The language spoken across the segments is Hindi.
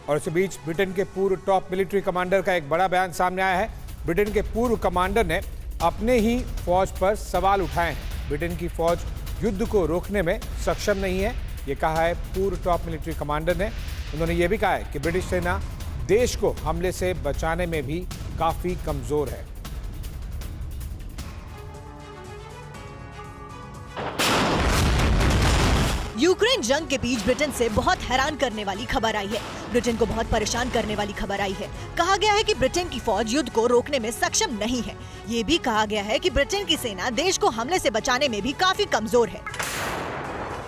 और इसी बीच ब्रिटेन के पूर्व टॉप मिलिट्री कमांडर का एक बड़ा बयान सामने आया है। ब्रिटेन के पूर्व कमांडर ने अपने ही फौज पर सवाल उठाए हैं। ब्रिटेन की फौज युद्ध को रोकने में सक्षम नहीं है, ये कहा है पूर्व टॉप मिलिट्री कमांडर ने। उन्होंने ये भी कहा है कि ब्रिटिश सेना देश को हमले से बचाने में भी काफी कमजोर है। यूक्रेन जंग के बीच ब्रिटेन से बहुत हैरान करने वाली खबर आई है। ब्रिटेन को बहुत परेशान करने वाली खबर आई है। कहा गया है कि ब्रिटेन की फौज युद्ध को रोकने में सक्षम नहीं है। ये भी कहा गया है कि ब्रिटेन की सेना देश को हमले से बचाने में भी काफी कमजोर है।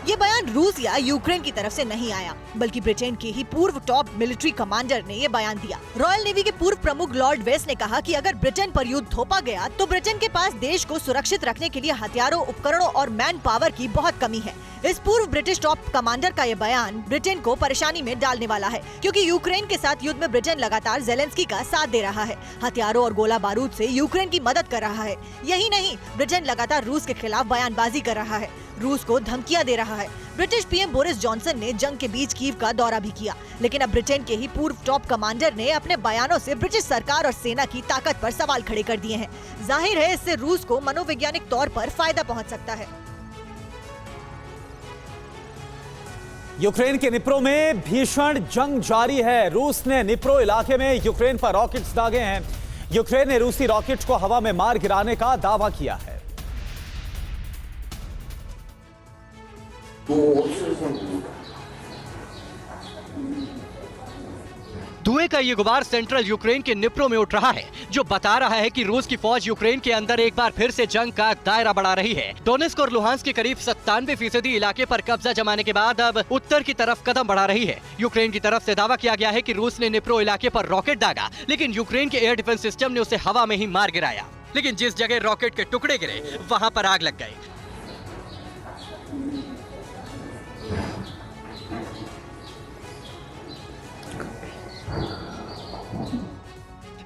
ये बयान रूस या यूक्रेन की तरफ से नहीं आया, बल्कि ब्रिटेन के ही पूर्व टॉप मिलिट्री कमांडर ने ये बयान दिया। रॉयल नेवी के पूर्व प्रमुख लॉर्ड वेस्ट ने कहा कि अगर ब्रिटेन पर युद्ध थोपा गया तो ब्रिटेन के पास देश को सुरक्षित रखने के लिए हथियारों, उपकरणों और मैन पावर की बहुत कमी है। इस पूर्व ब्रिटिश टॉप कमांडर का ये बयान ब्रिटेन को परेशानी में डालने वाला है, क्योंकि यूक्रेन के साथ युद्ध में ब्रिटेन लगातार ज़ेलेंस्की का साथ दे रहा है, हथियारों और गोला बारूद से यूक्रेन की मदद कर रहा है। यही नहीं, ब्रिटेन लगातार रूस के खिलाफ बयानबाजी कर रहा है, रूस को धमकियां दे रहा है। ब्रिटिश पीएम बोरिस जॉनसन ने जंग के बीच कीव का दौरा भी किया, लेकिन अब ब्रिटेन के ही पूर्व टॉप कमांडर ने अपने बयानों से ब्रिटिश सरकार और सेना की ताकत पर सवाल खड़े कर दिए हैं। जाहिर है, इससे रूस को मनोवैज्ञानिक तौर पर फायदा पहुंच सकता है। यूक्रेन के निप्रो में भीषण जंग जारी है। रूस ने निप्रो इलाके में यूक्रेन पर रॉकेट्स दागे हैं। यूक्रेन ने रूसी रॉकेट्स को हवा में मार गिराने का दावा किया है। धुएं का ये गुबार सेंट्रल यूक्रेन के निप्रो में उठ रहा है, जो बता रहा है कि रूस की फौज यूक्रेन के अंदर एक बार फिर से जंग का दायरा बढ़ा रही है। डोनेस्क और लुहांस्क के करीब 97% इलाके पर कब्जा जमाने के बाद अब उत्तर की तरफ कदम बढ़ा रही है। यूक्रेन की तरफ से दावा किया गया है कि रूस ने निप्रो इलाके पर रॉकेट दागा, लेकिन यूक्रेन के एयर डिफेंस सिस्टम ने उसे हवा में ही मार गिराया। लेकिन जिस जगह रॉकेट के टुकड़े गिरे वहां पर आग लग गई।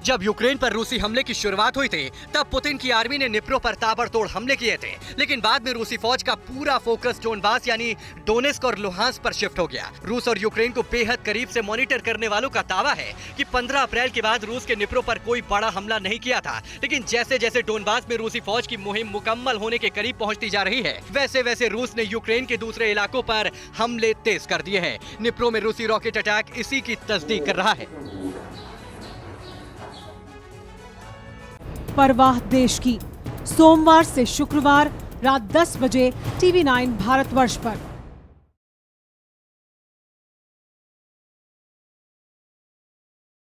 जब यूक्रेन पर रूसी हमले की शुरुआत हुई थी, तब पुतिन की आर्मी ने निप्रो पर ताबड़तोड़ हमले किए थे, लेकिन बाद में रूसी फौज का पूरा फोकस डोनबास यानी डोनेस्क और लुहांस्क पर शिफ्ट हो गया। रूस और यूक्रेन को बेहद करीब से मॉनिटर करने वालों का दावा है कि 15 अप्रैल के बाद रूस के निप्रो पर कोई बड़ा हमला नहीं किया था, लेकिन जैसे जैसे डोनबास में रूसी फौज की मुहिम मुकम्मल होने के करीब पहुंचती जा रही है, वैसे वैसे रूस ने यूक्रेन के दूसरे इलाकों पर हमले तेज कर दिए हैं। निप्रो में रूसी रॉकेट अटैक इसी की तस्दीक कर रहा है। परवाह देश की, सोमवार से शुक्रवार रात 10 बजे TV9 भारतवर्ष पर।